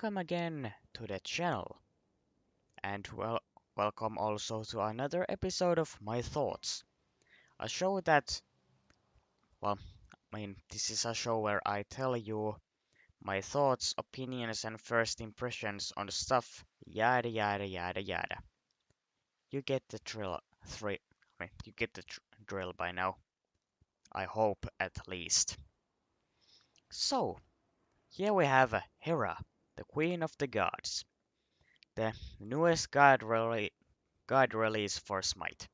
welcome again to the channel, and welcome also to another episode of My Thoughts, a show that, well, this is a show where I tell you my thoughts, opinions, and first impressions on stuff, yada yada yada yada. You get the you get the drill by now. I hope at least. So, here we have Hera, the Queen of the Gods, the newest god release for Smite,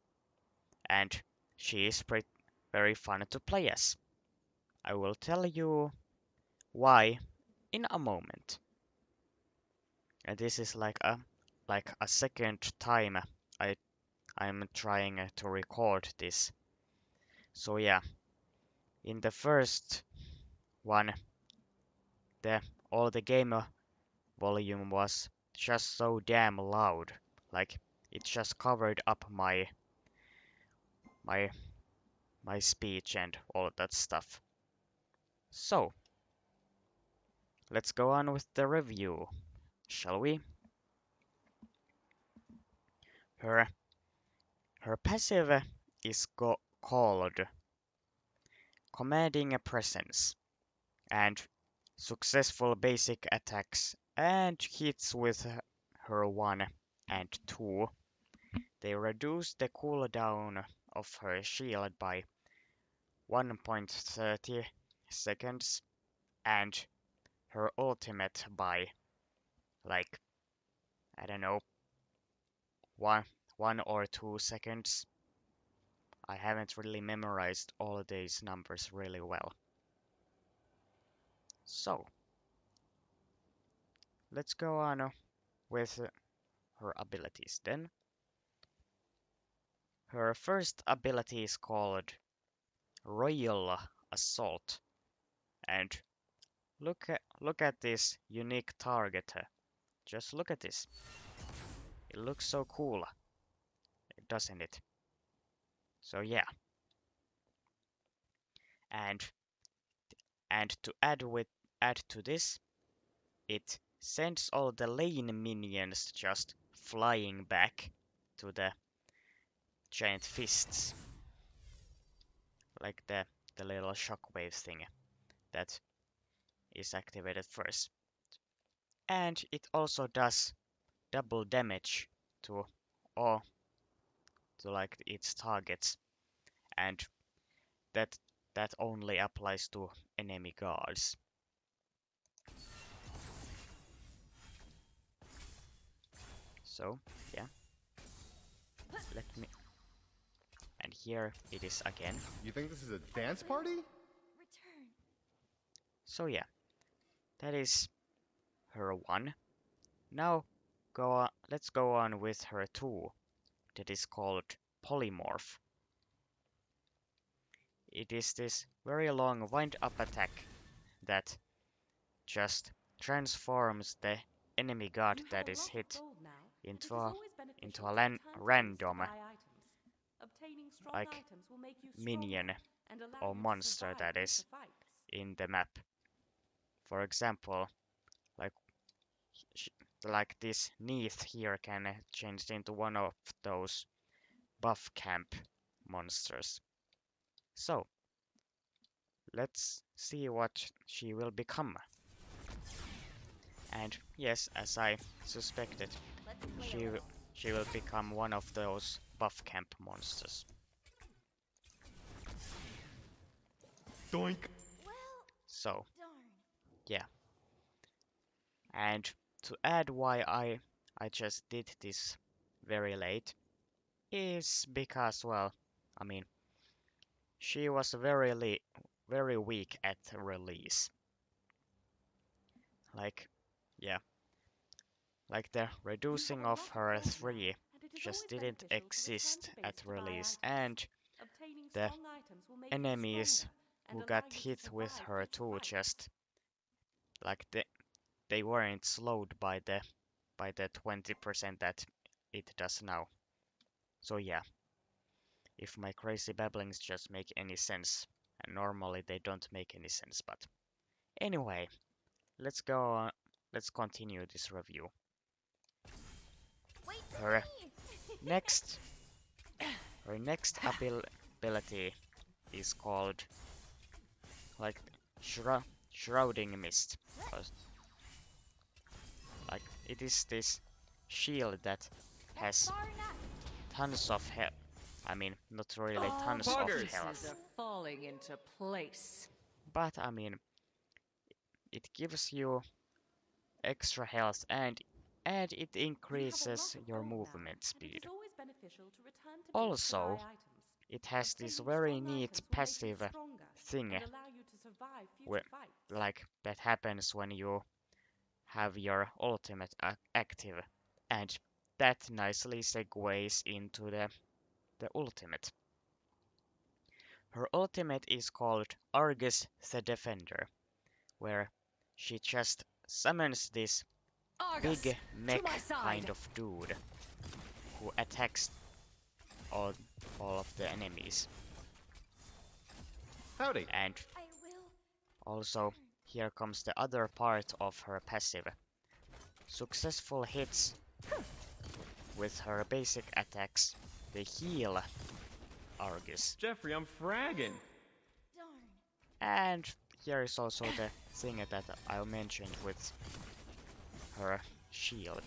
and she is very fun to play as. I will tell you why in a moment. And this is like a second time I I'm trying to record this. So yeah, in the first one, the all the game volume was just so damn loud, like it just covered up my my speech and all that stuff. So let's go on with the review, shall we? Her her passive is called commanding a presence, and successful basic attacks and hits with her 1 and 2. They reduce the cooldown of her shield by 1.30 seconds and her ultimate by like I don't know 1 or 2 seconds. I haven't really memorized all these numbers really well. So let's go on with her abilities then. Her first ability is called Royal Assault, and look at this unique target. Just look at this. It looks so cool, doesn't it? So yeah, and to add to this, it sends all the lane minions just flying back to the giant fists, like the little shockwave thing that is activated first. And it also does double damage to all to like its targets, and that that only applies to enemy guards. So yeah, let me and here it is again. You think this is a dance party? So yeah, that is her 1. Now let's go on with her 2, that is called Polymorph. It is this very long wind-up attack that just transforms the enemy guard that is hit into a random like minion or monster that is in the map. For example, like like this Neath here can change into one of those buff camp monsters. So let's see what she will become. And yes, as I suspected, she she will become one of those buff camp monsters. Doink. So yeah, and to add why I just did this very late is because, well, I mean, she was very weak at release. Like, yeah, like the reducing of her 3 just didn't exist at release, and the enemies who got hit with her 2 just like they weren't slowed by the 20% that it does now. So yeah, if my crazy babblings just make any sense, and normally they don't make any sense, but anyway, let's go on, let's continue this review. Wait for Her me! next her next ability is called like shrouding mist. Like it is this shield that That's has far enough. tons of health. I mean, not really All tons the of Buggers. pieces health, are falling into place. but I mean, it gives you extra health and it You have a lot increases of your gold now, movement and it speed. is always beneficial to return to base to buy Also, items. it has this Obtaining very strong neat items will make you passive stronger thing and allow you to survive where, future fights. like that happens when you have your ultimate active, and that nicely segues into the ultimate. Her ultimate is called Argus the Defender, where she just summons this Argus, big to my mech kind side. of dude who attacks all, all of the enemies. Howdy. And I will also, return. here comes the other part of her passive. Successful hits with her basic attacks, they heal Argus. Jeffrey, I'm fragging. Darn. And here is also the thing that I mentioned with her shield.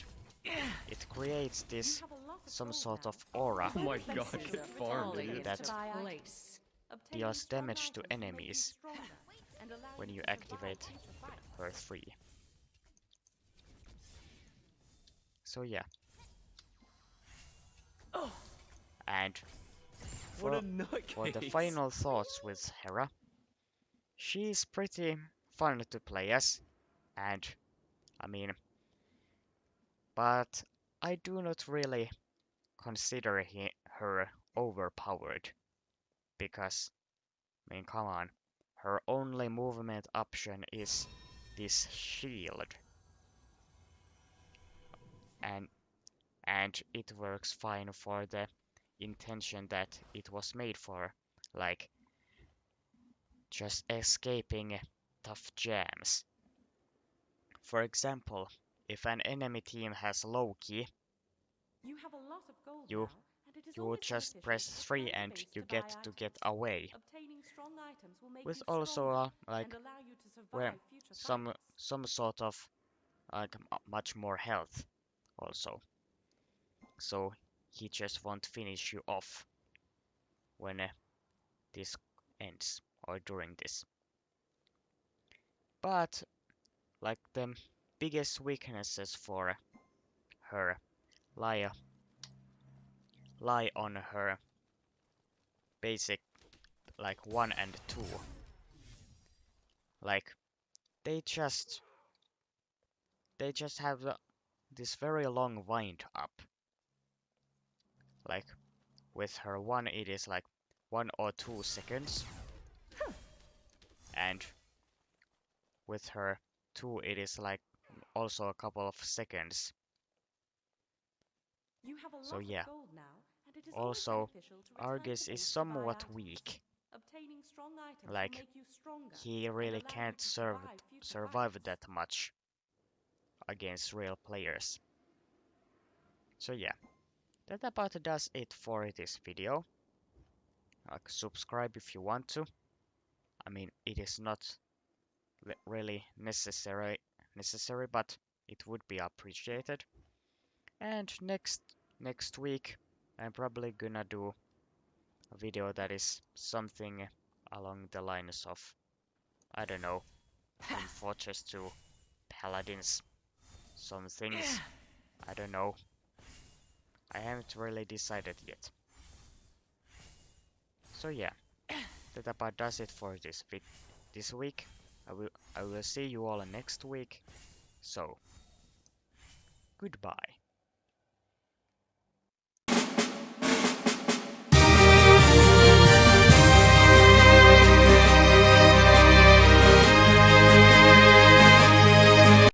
It creates You this have a lot of some gold sort now. of aura Oh my It's god, beneficial get to farmed, return to idiot. base that to buy items. place. Obtaining deals strong damage to items will make you enemies stronger and allow when you you to survive activate future fights. her 3. So yeah, Oh, and What a for the nutcase. final thoughts with Hera, she's pretty fun to play as, and I mean, but I do not really consider her overpowered because, I mean, come on, her only movement option is this shield, and it works fine for the intention that it was made for, like just escaping tough jams. For example, if an enemy team has Loki, You have a lot of gold you now, and it is you always just beneficial press to 3 return to and base you to buy get items. away. Obtaining strong items will make With you also stronger like and allow you to where survive future some fights. sort of like much more health also. So he just won't finish you off when this ends or during this. But like the biggest weaknesses for her lie lie on her basic like 1 and 2. Like they just have this very long wind up. Like with her 1 it is like 1 or 2 seconds, and with her 2 it is like also a couple of seconds. You have a So lot yeah, of gold now, and it is always also beneficial to return Argus to is base to buy somewhat items. weak. Obtaining strong items will Like make you stronger he and really allow you can't to survive future survive fights. that much against real players. So yeah, that about does it for this video. Like subscribe if you want to. I mean, it is not really necessary, but it would be appreciated. And next week, I'm probably gonna do a video that is something along the lines of, I don't know, Team Fortress 2, Paladins, some things, I don't know. I haven't really decided yet. So yeah, that about does it for this week. I will see you all next week. So, goodbye.